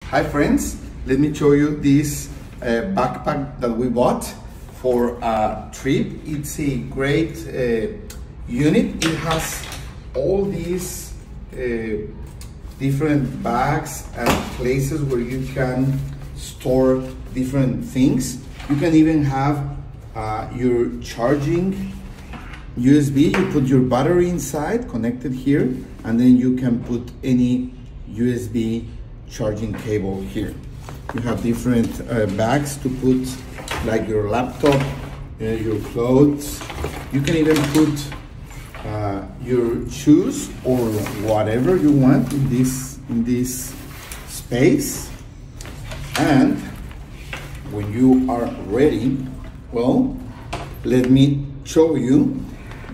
Hi friends, let me show you this backpack that we bought for a trip. It's a great unit. It has all these different bags and places where you can store different things. You can even have your charging USB. You put your battery inside, connected here, and then you can put any USB charging cable here. You have different bags to put like your laptop, your clothes. You can even put your shoes or whatever you want in this space. And when you are ready, well, let me show you.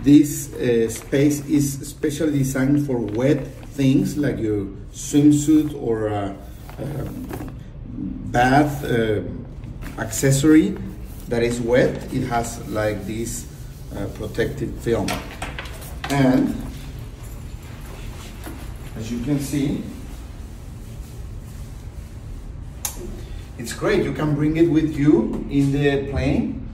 This space is specially designed for wet things like your swimsuit or bath accessory that is wet. It has like this protective film, and as you can see, it's great. You can bring it with you in the plane,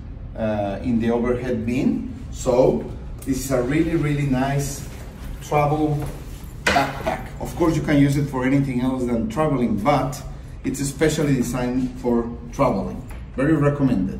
in the overhead bin. So this is a really nice travel backpack. Of course, you can use it for anything else than traveling, but it's especially designed for traveling. Very recommended.